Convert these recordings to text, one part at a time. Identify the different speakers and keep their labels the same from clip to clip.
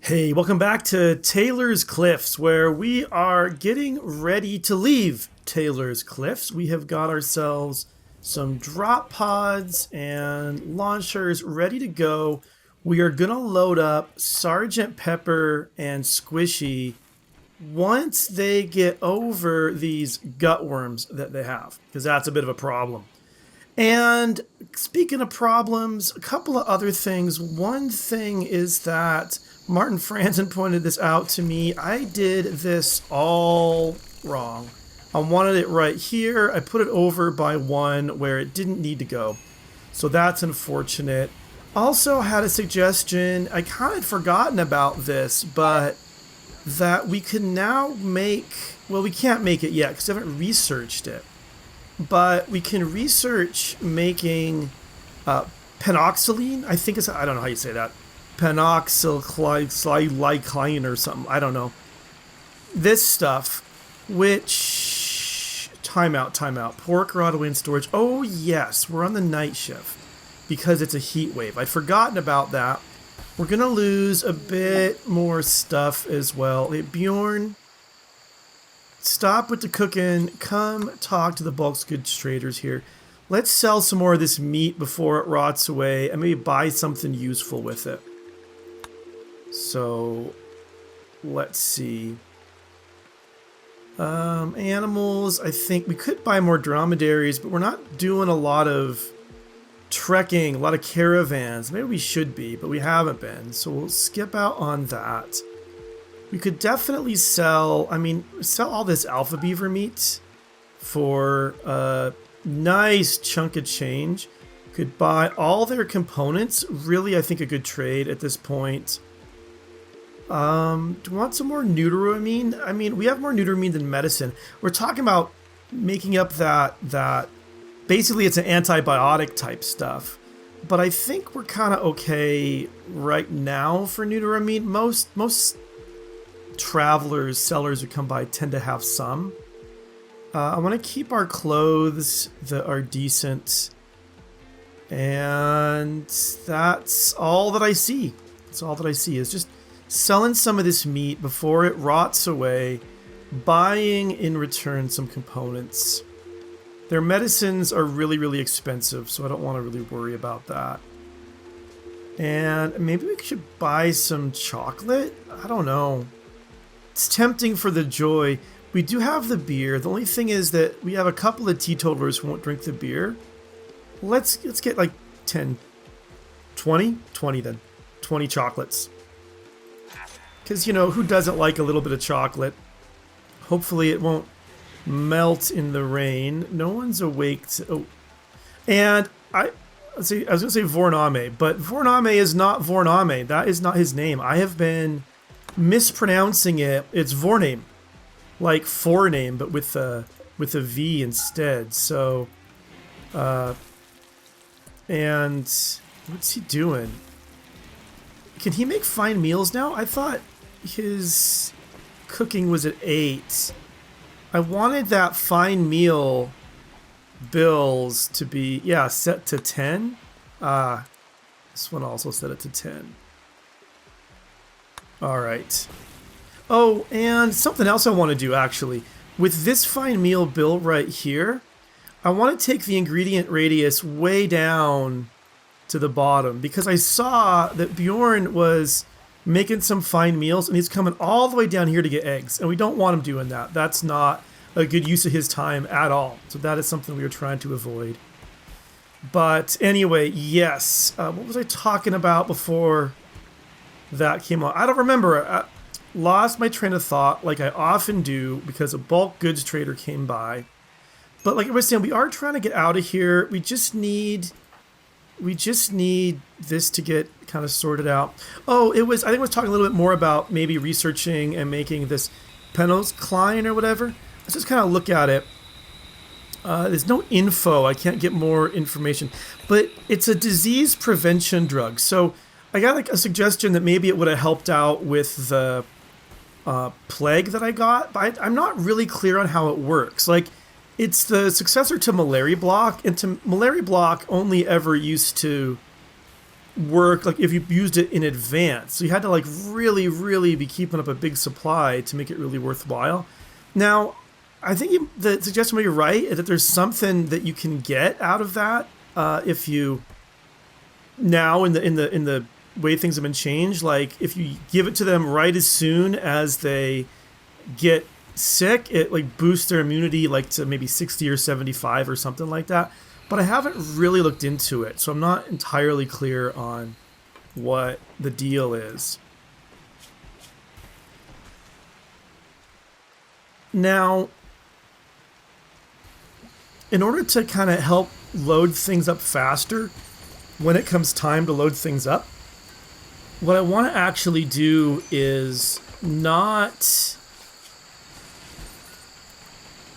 Speaker 1: Hey, welcome back to Taylor's Cliffs, where we are getting ready to leave Taylor's Cliffs. We have got ourselves some drop pods and launchers ready to go. We are going to load up Sergeant Pepper and Squishy once they get over these gut worms that they have, because that's a bit of a problem. And speaking of problems, a couple of other things. One thing is that Martin Franzen pointed this out to me. I did this all wrong. I wanted it right here. I put it over by one where it didn't need to go. So that's unfortunate. Also had a suggestion. I kind of had forgotten about this, but that we can now make, well, we can't make it yet because I haven't researched it. But we can research making penoxyline. I think it's, I don't know how you say that. Penoxyline or something. I don't know. This stuff, which, timeout. Pork rot away in storage. Oh yes, we're on the night shift because it's a heat wave. I'd forgotten about that. We're going to lose a bit more stuff as well. Hey, Bjorn, stop with the cooking. Come talk to the bulk goods traders here. Let's sell some more of this meat before it rots away and maybe buy something useful with it. So, let's see. Animals, I think we could buy more dromedaries, but we're not doing a lot of trekking, a lot of caravans. Maybe we should be, but we haven't been. So we'll skip out on that. We could definitely sell all this alpha beaver meat for a nice chunk of change. Could buy all their components. Really, I think a good trade at this point. Do we want some more neuteramine? I mean, we have more neuteramine than medicine. We're talking about making up that basically it's an antibiotic type stuff. But I think we're kind of okay right now for neuteramine. Most travelers, sellers who come by tend to have some. I want to keep our clothes that are decent. And that's all that I see. That's all that I see is just selling some of this meat before it rots away, buying in return some components. Their medicines are really, really expensive, so I don't want to really worry about that. And maybe we should buy some chocolate? I don't know. It's tempting for the joy. We do have the beer. The only thing is that we have a couple of teetotalers who won't drink the beer. Let's get like 10, 20? 20 then. 20 chocolates. Because, you know, who doesn't like a little bit of chocolate? Hopefully it won't melt in the rain. No one's awake to... Oh. And I was going to say Vorname, but Vorname is not Vorname. That is not his name. I have been mispronouncing it. It's Vorname. Like forename, but with a V instead. So, and what's he doing? Can he make fine meals now? I thought his cooking was at 8. I wanted that fine meal bills to be, set to 10. This one also set it to 10. All right. Oh, and something else I want to do, actually. With this fine meal bill right here, I want to take the ingredient radius way down to the bottom, because I saw that Bjorn was making some fine meals, and he's coming all the way down here to get eggs, and we don't want him doing that. That's not a good use of his time at all. So that is something we are trying to avoid. But anyway, yes. What was I talking about before that came on? I don't remember. I lost my train of thought, like I often do, because a bulk goods trader came by. But like I was saying, we are trying to get out of here. We just need this to get kind of sorted out. Oh, I think I was talking a little bit more about maybe researching and making this penoxyline or whatever. Let's just kind of look at it. There's no info. I can't get more information. But it's a disease prevention drug. So I got like a suggestion that maybe it would have helped out with the plague that I got. But I'm not really clear on how it works. Like, it's the successor to malaria block. And malaria block only ever used to work like if you used it in advance. So you had to like really be keeping up a big supply to make it really worthwhile. Now, I think the suggestion where you're right, that there's something that you can get out of that if you now in the way things have been changed. Like if you give it to them right as soon as they get sick, it like boosts their immunity like to maybe 60 or 75 or something like that. But I haven't really looked into it, so I'm not entirely clear on what the deal is. Now, in order to kind of help load things up faster, when it comes time to load things up, what I want to actually do is not...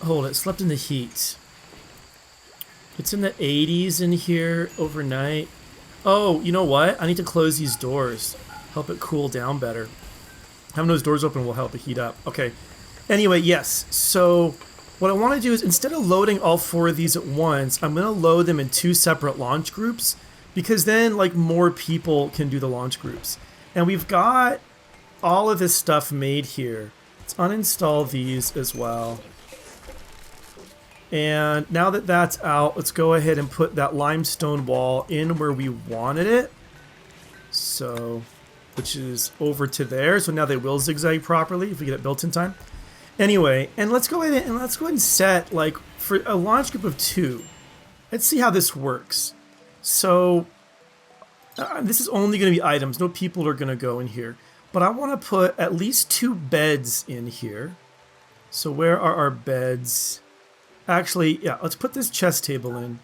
Speaker 1: Hold it, slept in the heat. It's in the 80s in here overnight. Oh, you know what? I need to close these doors. Help it cool down better. Having those doors open will help it heat up. Okay. Anyway, yes. So what I want to do is instead of loading all 4 of these at once, I'm going to load them in 2 separate launch groups because then like more people can do the launch groups. And we've got all of this stuff made here. Let's uninstall these as well. And now that that's out, let's go ahead and put that limestone wall in where we wanted it. So, which is over to there. So now they will zigzag properly if we get it built in time. Anyway, and let's go ahead and set like for a launch group of 2. Let's see how this works. So this is only going to be items. No people are going to go in here. But I want to put at least 2 beds in here. So where are our beds? Actually, yeah, let's put this chest table in.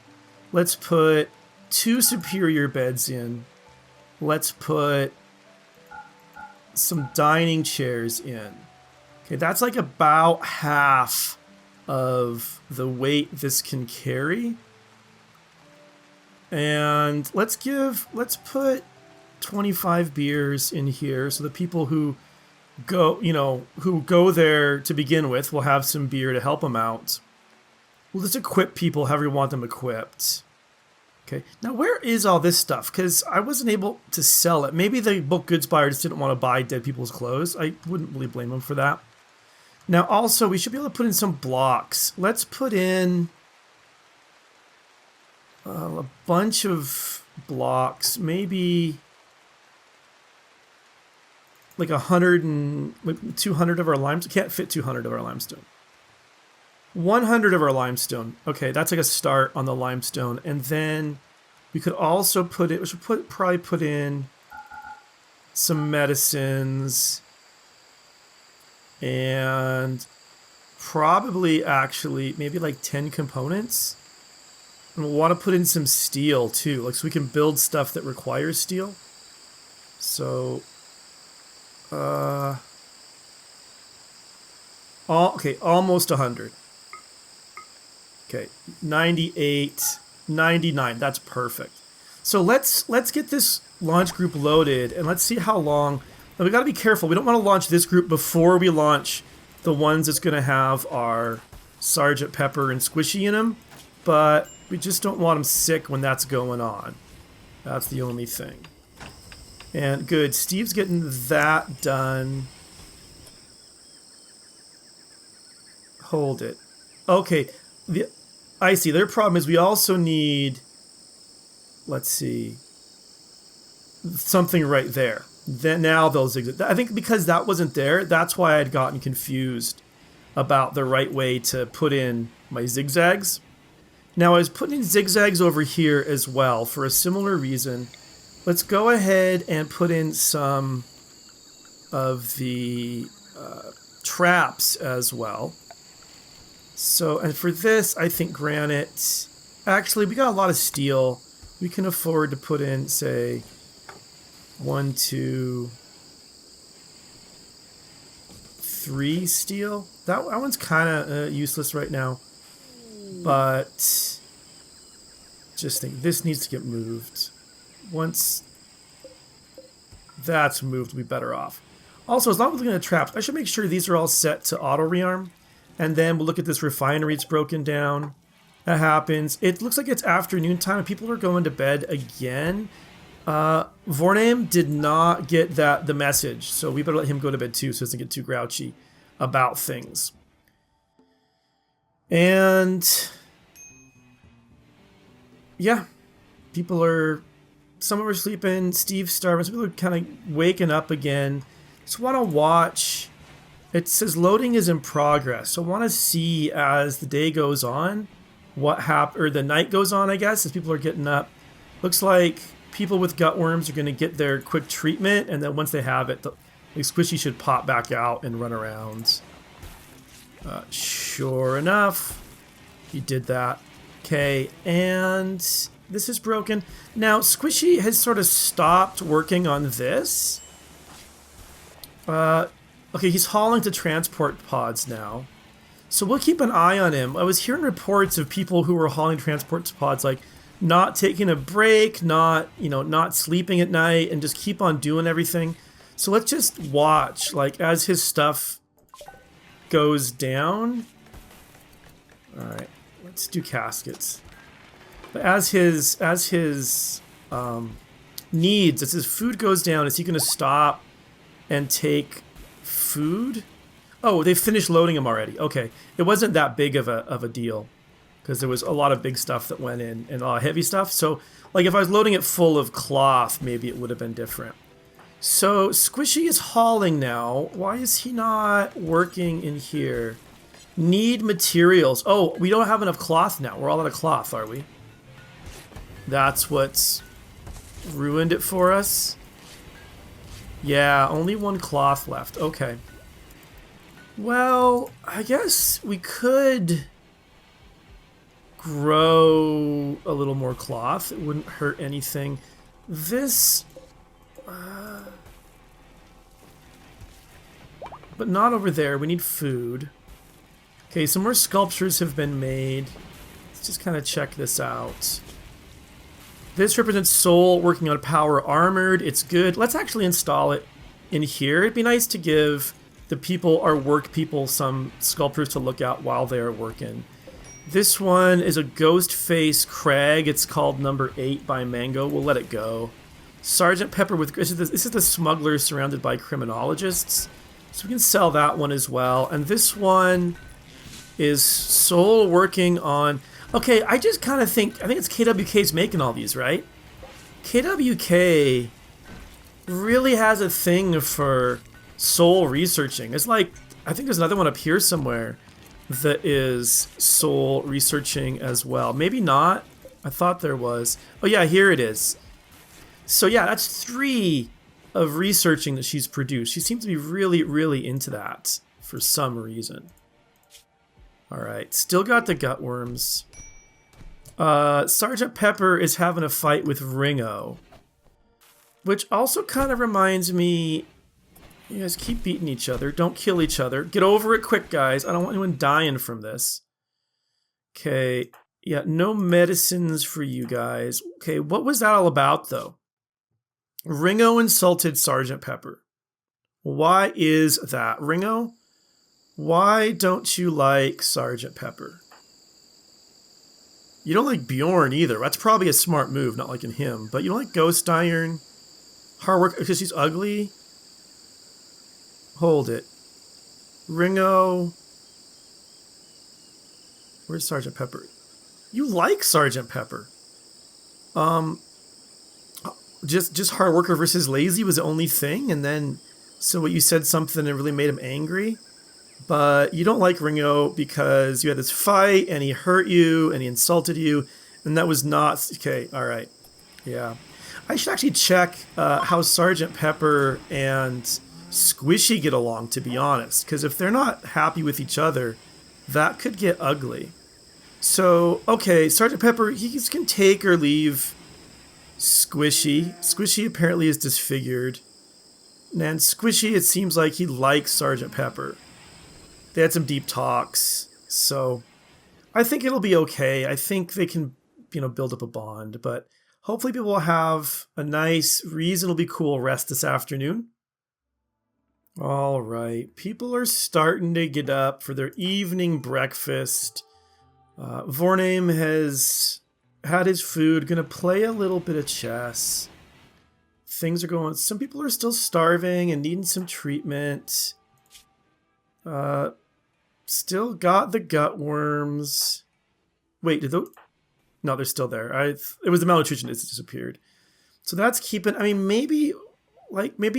Speaker 1: Let's put 2 superior beds in. Let's put some dining chairs in. Okay, that's like about half of the weight this can carry. And let's put 25 beers in here so the people who go there to begin with will have some beer to help them out. We'll just equip people however you want them equipped. Okay, now where is all this stuff? Because I wasn't able to sell it. Maybe the bulk goods buyer just didn't want to buy dead people's clothes. I wouldn't really blame them for that. Now also, we should be able to put in some blocks. Let's put in a bunch of blocks. Maybe like 100 and like 200 of our limestone. Can't fit 200 of our limestone. 100 of our limestone. Okay, that's like a start on the limestone. And then we could also put it, we should probably put in some medicines and probably actually maybe like 10 components. And we'll want to put in some steel too, like so we can build stuff that requires steel. So, almost 100. Okay, 98, 99, that's perfect. So let's get this launch group loaded and let's see how long. Now we gotta be careful, we don't wanna launch this group before we launch the ones that's gonna have our Sergeant Pepper and Squishy in them, but we just don't want them sick when that's going on. That's the only thing. And good, Steve's getting that done. Hold it. Okay, I see. Their problem is we also need, let's see, something right there. Then now they'll zigzag. I think because that wasn't there, that's why I'd gotten confused about the right way to put in my zigzags. Now I was putting in zigzags over here as well for a similar reason. Let's go ahead and put in some of the traps as well. So, and for this, I think granite. Actually, we got a lot of steel. We can afford to put in, say, 1, 2, 3 steel. That one's kind of useless right now. But just think, this needs to get moved. Once that's moved, we'll be better off. Also, as long as we're looking at traps, I should make sure these are all set to auto rearm. And then we'll look at this refinery. It's broken down. That happens. It looks like it's afternoon time and people are going to bed again. Vorname did not get the message, so we better let him go to bed too so he doesn't get too grouchy about things. And yeah, some are sleeping, Steve's starving, some people are kind of waking up again. Just want to watch. It says loading is in progress, so I want to see as the day goes on what happened, or the night goes on, I guess, as people are getting up. Looks like people with gut worms are going to get their quick treatment, and then once they have it, the Squishy should pop back out and run around. Sure enough, he did that. Okay, and this is broken. Now, Squishy has sort of stopped working on this. Okay, he's hauling to transport pods now. So we'll keep an eye on him. I was hearing reports of people who were hauling transport pods, like, not taking a break, not sleeping at night, and just keep on doing everything. So let's just watch, like, as his stuff goes down. Alright, let's do caskets. But as his needs, as his food goes down, is he going to stop and take food? Oh, they finished loading him already. Okay, it wasn't that big of a deal, because there was a lot of big stuff that went in and a lot of heavy stuff. So, like, if I was loading it full of cloth, maybe it would have been different. So, Squishy is hauling now. Why is he not working in here? Need materials. Oh, we don't have enough cloth now. We're all out of cloth, are we? That's what's ruined it for us? Yeah, only one cloth left. Okay. Well, I guess we could grow a little more cloth. It wouldn't hurt anything. This... but not over there. We need food. Okay, some more sculptures have been made. Let's just kind of check this out. This represents Soul working on Power Armored. It's good. Let's actually install it in here. It'd be nice to give the people, our work people, some sculptures to look at while they are working. This one is a ghost face crag. It's called number 8 by Mango. We'll let it go. Sergeant Pepper with... This is the smuggler surrounded by criminologists. So we can sell that one as well. And this one is Soul working on... Okay, I just kind of think... I think it's KWK's making all these, right? KWK really has a thing for Soul researching. It's like... I think there's another one up here somewhere that is Soul researching as well. Maybe not. I thought there was. Oh yeah, here it is. So yeah, that's 3 of researching that she's produced. She seems to be really, really into that for some reason. Alright, still got the gut worms. Sergeant Pepper is having a fight with Ringo. Which also kind of reminds me... You guys keep beating each other. Don't kill each other. Get over it quick, guys. I don't want anyone dying from this. Okay. Yeah, no medicines for you guys. Okay, what was that all about, though? Ringo insulted Sergeant Pepper. Why is that? Ringo, why don't you like Sergeant Pepper? You don't like Bjorn either. That's probably a smart move, not liking him. But you don't like Ghost Iron? Hard work because she's ugly? Hold it. Ringo. Where's Sergeant Pepper? You like Sergeant Pepper. Just hard worker versus lazy was the only thing, and then so what you said something that really made him angry. But you don't like Ringo because you had this fight and he hurt you and he insulted you, and that was not okay. All right, yeah. I should actually check how Sergeant Pepper and Squishy get along, to be honest, because if they're not happy with each other, that could get ugly. So, okay, Sergeant Pepper, he can take or leave Squishy. Squishy apparently is disfigured. And Squishy, it seems like he likes Sergeant Pepper. They had some deep talks, so I think it'll be okay. I think they can, build up a bond, but hopefully people will have a nice, reasonably cool rest this afternoon. All right, people are starting to get up for their evening breakfast. Vorname has had his food, gonna play a little bit of chess. Things are going... Some people are still starving and needing some treatment. Still got the gut worms. Wait, did those... No, they're still there. It was the malnutrition that disappeared. So that's keeping... I mean, maybe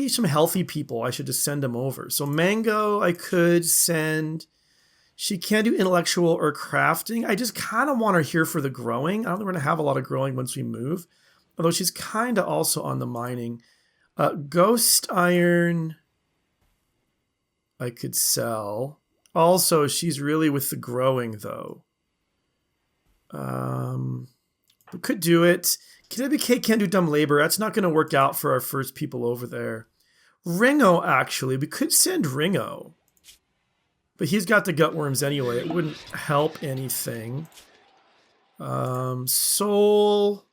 Speaker 1: some healthy people, I should just send them over. So Mango, I could send... She can't do intellectual or crafting. I just kind of want her here for the growing. I don't think we're going to have a lot of growing once we move. Although she's kind of also on the mining. Ghost iron, I could sell. Also, she's really with the growing, though. We could do it. KWK can't do dumb labor. That's not going to work out for our first people over there. Ringo, actually. We could send Ringo. But he's got the gutworms anyway. It wouldn't help anything. Soul.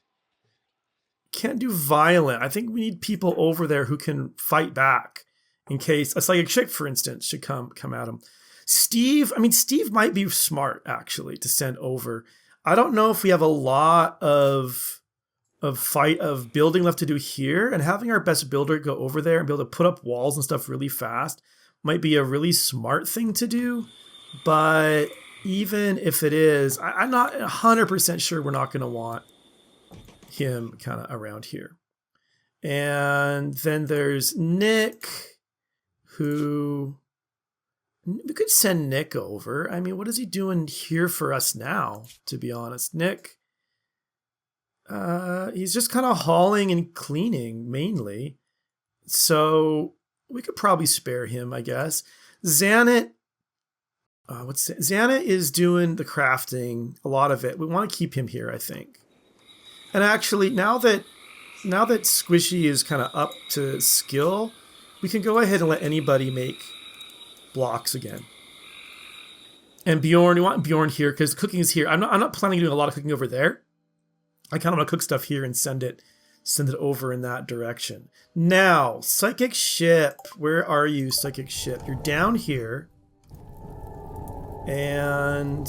Speaker 1: Can't do violent. I think we need people over there who can fight back. In case a psychic chick, for instance, should come at him. Steve. I mean, Steve might be smart, actually, to send over. I don't know if we have a lot of building left to do here. And having our best builder go over there and be able to put up walls and stuff really fast might be a really smart thing to do, but even if it is, I'm not 100% sure we're not going to want him kind of around here. And then there's Nick, who we could send Nick over. I mean, what is he doing here for us now, to be honest? Nick, he's just kind of hauling and cleaning mainly. So we could probably spare him, I guess. Xanet, Xanet is doing the crafting, a lot of it. We want to keep him here, I think. And actually, now that Squishy is kind of up to skill, we can go ahead and let anybody make blocks again. And Bjorn, we want Bjorn here because cooking is here. I'm not planning on doing a lot of cooking over there. I kind of want to cook stuff here and send it over in that direction. Now, Psychic Ship. Where are you, Psychic Ship? You're down here. And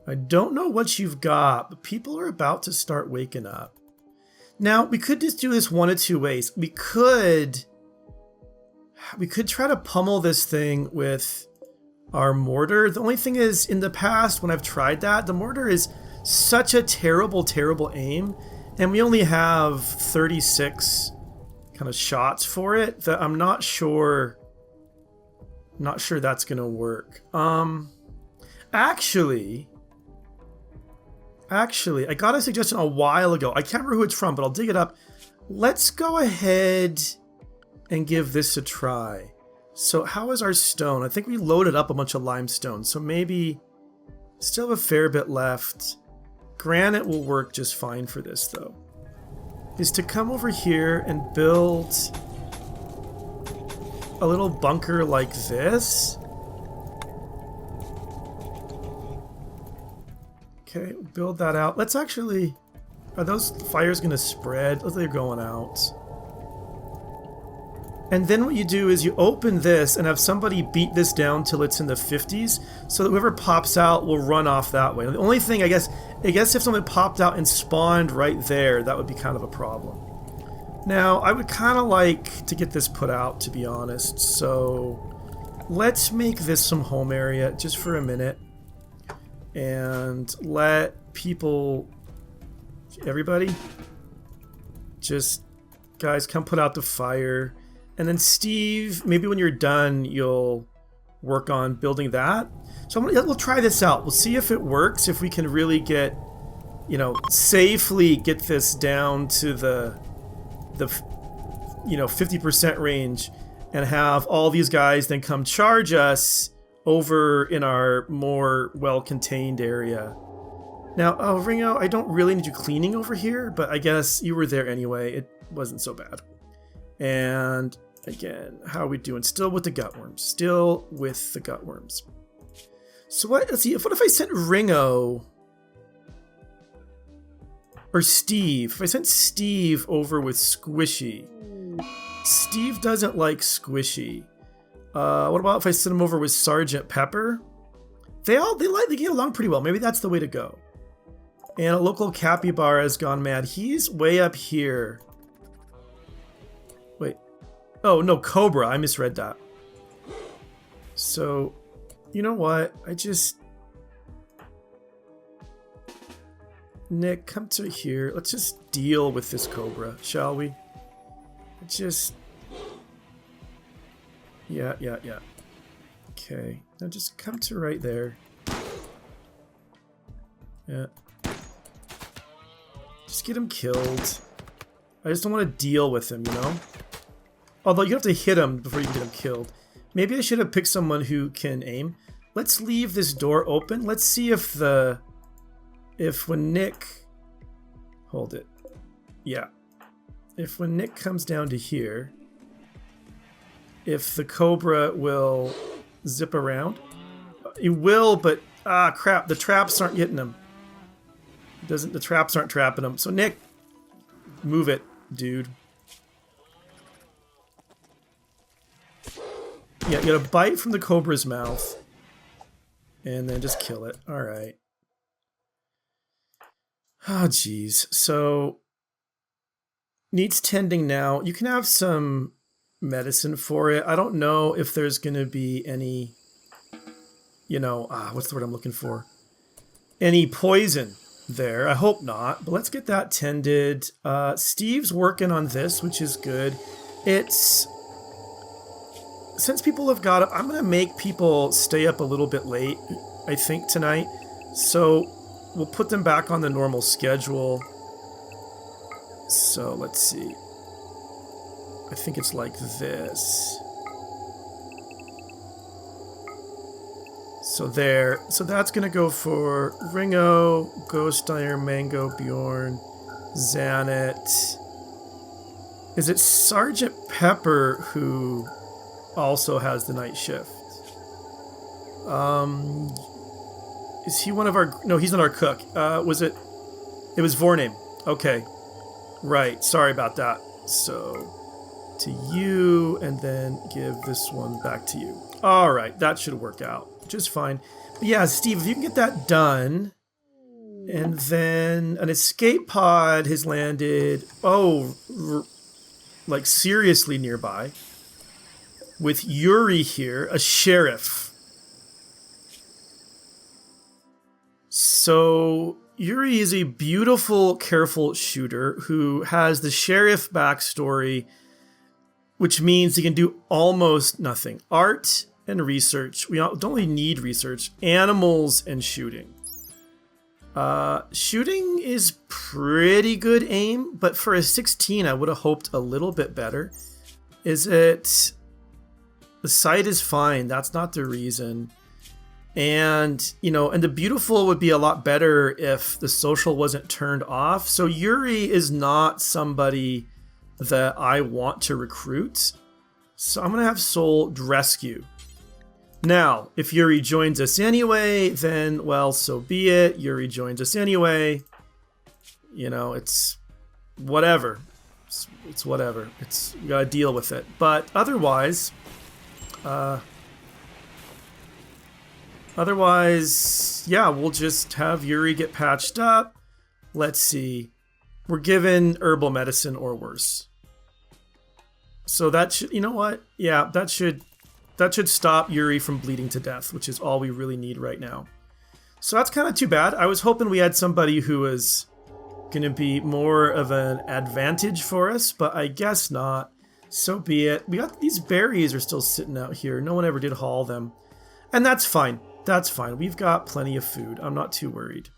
Speaker 1: I don't know what you've got, but people are about to start waking up. Now, we could just do this one of two ways. We could try to pummel this thing with our mortar. The only thing is, in the past, when I've tried that, the mortar is such a terrible, terrible aim. And we only have 36 kind of shots for it that I'm not sure that's gonna work. Actually, I got a suggestion a while ago. I can't remember who it's from, but I'll dig it up. Let's go ahead and give this a try. So how is our stone? I think we loaded up a bunch of limestone, so maybe still have a fair bit left. Granite will work just fine for this, though. Is to come over here and build a little bunker like this. Okay, build that out. Let's actually... Are those fires going to spread? Looks like they're going out. And then what you do is you open this and have somebody beat this down till it's in the 50s, so that whoever pops out will run off that way. The only thing, I guess if someone popped out and spawned right there, that would be kind of a problem. Now, I would kind of like to get this put out, to be honest, so let's make this some home area just for a minute and let people, everybody, just, guys, come put out the fire. And then Steve, maybe when you're done, you'll work on building that. So we'll try this out. We'll see if it works, if we can really get, safely get this down to the 50% range and have all these guys then come charge us over in our more well-contained area. Now, Ringo, I don't really need you cleaning over here, but I guess you were there anyway. It wasn't so bad. And again, how are we doing? Still with the gutworms. Still with the gutworms. So what? Let's see. What if I sent Ringo or Steve? If I sent Steve over with Squishy, Steve doesn't like Squishy. What about if I sent him over with Sergeant Pepper? They get along pretty well. Maybe that's the way to go. And a local capybara has gone mad. He's way up here. Oh, no, Cobra. I misread that. So, you know what? Nick, come to here. Let's just deal with this Cobra, shall we? Yeah. Okay, now just come to right there. Yeah. Just get him killed. I just don't want to deal with him, you know? Although you have to hit him before you can get him killed. Maybe I should have picked someone who can aim. Let's leave this door open. Let's see if when Nick... Hold it. Yeah. If when Nick comes down to here, if the Cobra will zip around. It will, but crap, the traps aren't getting him. The traps aren't trapping him. So Nick, move it, dude. Yeah, you gotta bite from the Cobra's mouth. And then just kill it. Alright. Oh, jeez. So, needs tending now. You can have some medicine for it. I don't know if there's gonna be any, you know, what's the word I'm looking for? Any poison there. I hope not, but let's get that tended. Steve's working on this, which is good. Since people have got up, I'm going to make people stay up a little bit late, I think, tonight. So we'll put them back on the normal schedule. So let's see. I think it's like this. So there. So that's going to go for Ringo, Ghost Iron, Mango, Bjorn, Xanet. Is it Sergeant Pepper who also has the night shift? Is he one of our... No, he's not our cook. It was Vorname. Okay. Right. Sorry about that. So, to you, and then give this one back to you. All right. That should work out just fine. But yeah, Steve, if you can get that done, and then an escape pod has landed, like seriously nearby, with Yuri here, a sheriff. So Yuri is a beautiful, careful shooter who has the sheriff backstory, which means he can do almost nothing. Art and research. We don't really need research. Animals and shooting. Shooting is pretty good aim, but for a 16, I would have hoped a little bit better. The sight is fine. That's not the reason. And, you know, and the beautiful would be a lot better if the social wasn't turned off. So Yuri is not somebody that I want to recruit. So I'm going to have Soul rescue. Now, if Yuri joins us anyway, then, well, so be it. Yuri joins us anyway. You know, it's whatever. It's whatever. We gotta deal with it. But otherwise, yeah, we'll just have Yuri get patched up. Let's see. We're given herbal medicine or worse. So that should, you know what? Yeah, that should stop Yuri from bleeding to death, which is all we really need right now. So that's kind of too bad. I was hoping we had somebody who was going to be more of an advantage for us, but I guess not. So be it. We got these berries are still sitting out here. No one ever did haul them. And that's fine. That's fine. We've got plenty of food. I'm not too worried.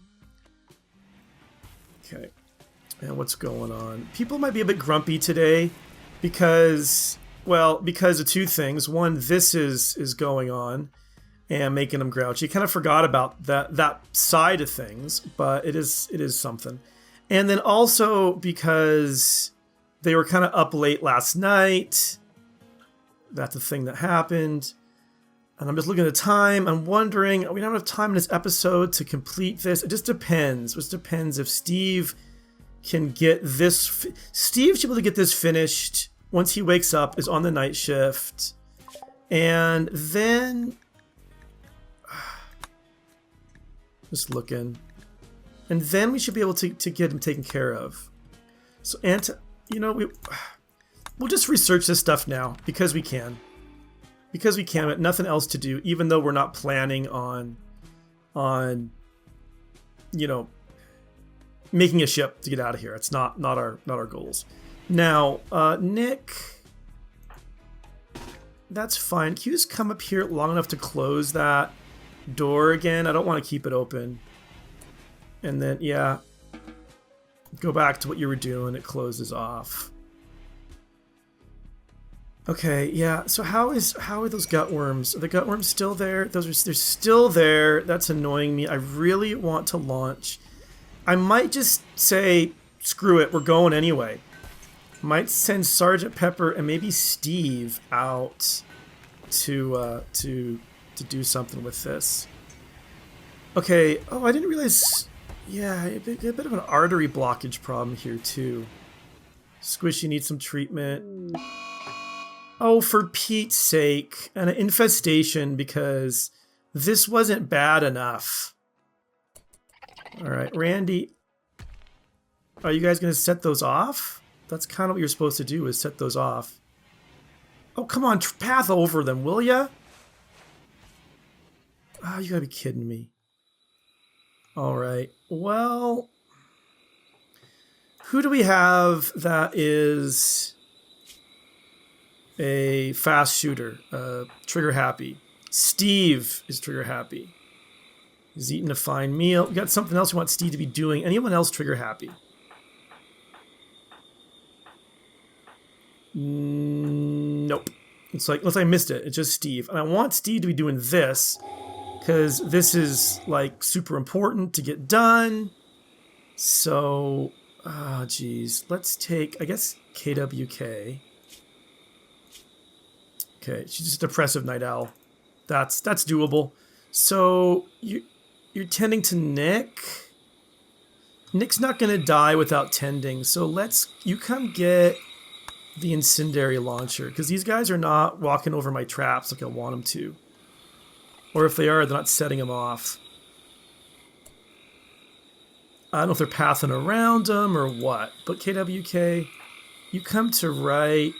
Speaker 1: Okay. And what's going on? People might be a bit grumpy today because of two things. One, this is going on and making them grouchy. Kind of forgot about that side of things, but it is something. And then also because they were kind of up late last night. That's the thing that happened. And I'm just looking at the time. I'm wondering, we don't have enough time in this episode to complete this. It just depends. It just depends if Steve can get this. Steve should be able to get this finished once he wakes up, is on the night shift. And then... just looking. And then we should be able to get him taken care of. So, We'll just research this stuff now because we can. Because we can, but nothing else to do, even though we're not planning on you know, making a ship to get out of here. It's not our goals. Now, Nick, that's fine. Can you just come up here long enough to close that door again? I don't want to keep it open. And then, yeah, go back to what you were doing. It closes off. Okay, yeah. So how are those gutworms? Are the gutworms still there? They're still there. That's annoying me. I really want to launch. I might just say, screw it, we're going anyway. Might send Sergeant Pepper and maybe Steve out to do something with this. Okay. Oh, I didn't realize. Yeah, a bit of an artery blockage problem here too. Squishy needs some treatment. Oh, for Pete's sake, an infestation because this wasn't bad enough. All right, Randy, are you guys going to set those off? That's kind of what you're supposed to do, is set those off. Oh, come on, path over them, will ya? Oh, you gotta be kidding me. All right, well, who do we have that is a fast shooter, trigger happy? Steve is trigger happy. He's eating a fine meal. We got something else we want Steve to be doing. Anyone else trigger happy? Nope. It's like, unless I missed it, it's just Steve. And I want Steve to be doing this because this is like super important to get done. So, geez, let's take, I guess, KWK. Okay, she's just a depressive night owl. That's doable. So you're tending to Nick. Nick's not gonna die without tending. So you come get the incendiary launcher because these guys are not walking over my traps like I want them to. Or if they are, they're not setting them off. I don't know if they're pathing around them or what. But KWK, you come to right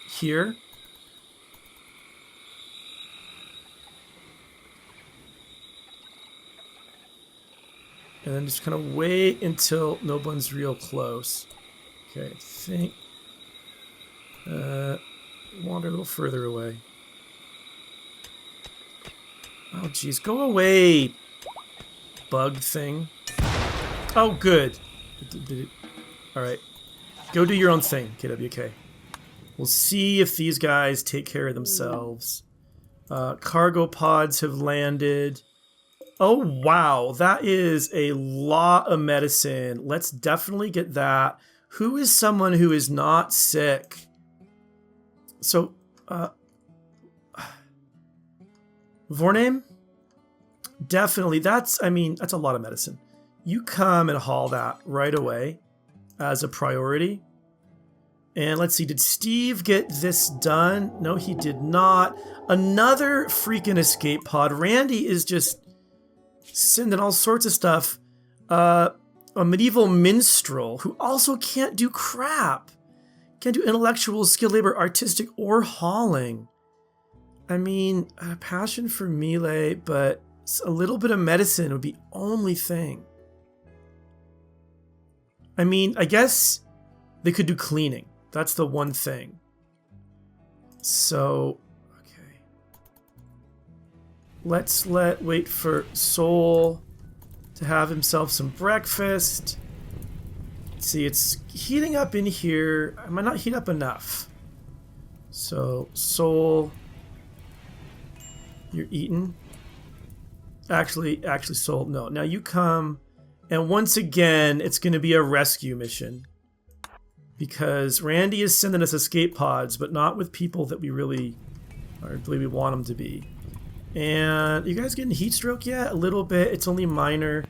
Speaker 1: here. And then just kind of wait until no one's real close. Okay, I think. Wander a little further away. Oh, geez, go away, bug thing. Oh, good. All right, go do your own thing, KWK. We'll see if these guys take care of themselves. Cargo pods have landed. Oh, wow. That is a lot of medicine. Let's definitely get that. Who is someone who is not sick? So, Vorname? Definitely. That's a lot of medicine. You come and haul that right away as a priority. And let's see, did Steve get this done? No, he did not. Another freaking escape pod. Randy is just sending all sorts of stuff. A medieval minstrel who also can't do crap. Can't do intellectual, skilled labor, artistic, or hauling. I mean, a passion for melee, but a little bit of medicine would be only thing. I mean, I guess they could do cleaning. That's the one thing. So, okay. Let's wait for Soul to have himself some breakfast. Let's see, it's heating up in here. I might not heat up enough. So, Soul, you're eating. Actually, Soul, no. Now you come, and once again, it's going to be a rescue mission. Because Randy is sending us escape pods, but not with people that we really, or believe we want them to be. And you guys getting heat stroke yet? A little bit. It's only minor.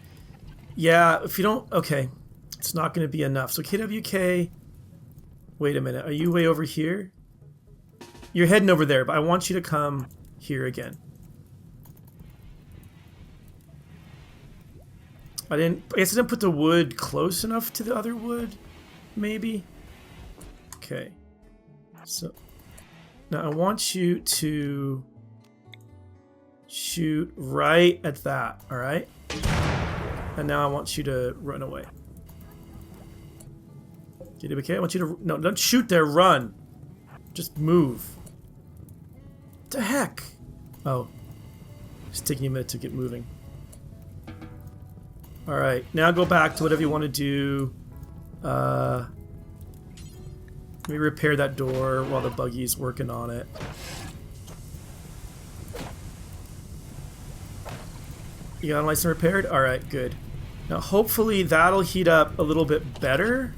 Speaker 1: Yeah, if you don't, okay. It's not going to be enough. So KWK, wait a minute. Are you way over here? You're heading over there, but I want you to come here again. I guess I didn't put the wood close enough to the other wood, maybe. Okay. So now I want you to shoot right at that, all right? And now I want you to run away. Okay, I want you to... No, don't shoot there, run. Just move. What the heck? Oh. It's taking a minute to get moving. Alright, now go back to whatever you want to do. Let me repair that door while the buggy's working on it. You got it nice and repaired? Alright, good. Now hopefully that'll heat up a little bit better.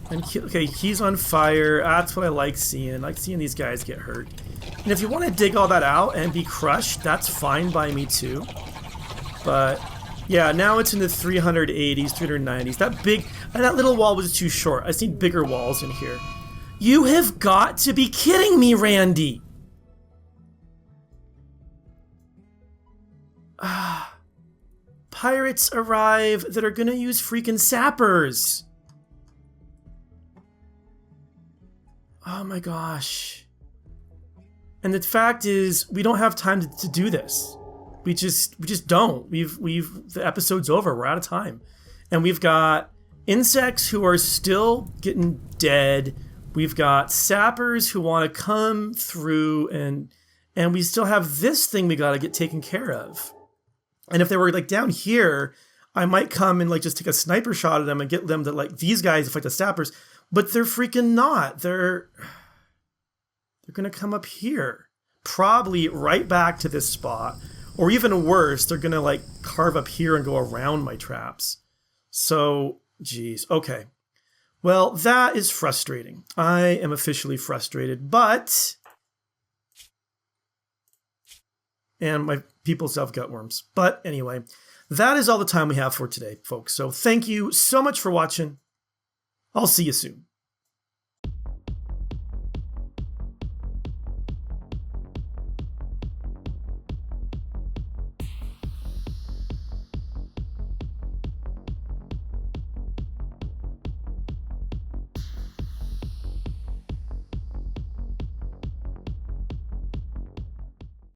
Speaker 1: And okay, he's on fire. That's what I like seeing. I like seeing these guys get hurt. And if you want to dig all that out and be crushed, that's fine by me too. But yeah, now it's in the 380s, 390s. That little wall was too short. I need bigger walls in here. You have got to be kidding me, Randy. Pirates arrive that are gonna use freaking sappers. Oh my gosh. And the fact is, we don't have time to do this. We just don't. The episode's over. We're out of time. And we've got insects who are still getting dead. We've got sappers who want to come through, and we still have this thing we got to get taken care of. And if they were like down here, I might come and like just take a sniper shot at them and get them to like these guys fight the sappers, but they're freaking not. They're gonna come up here, probably right back to this spot, or even worse, they're gonna like carve up here and go around my traps. So, geez, okay. Well, that is frustrating. I am officially frustrated, and my people still have gutworms. But anyway, that is all the time we have for today, folks. So thank you so much for watching. I'll see you soon.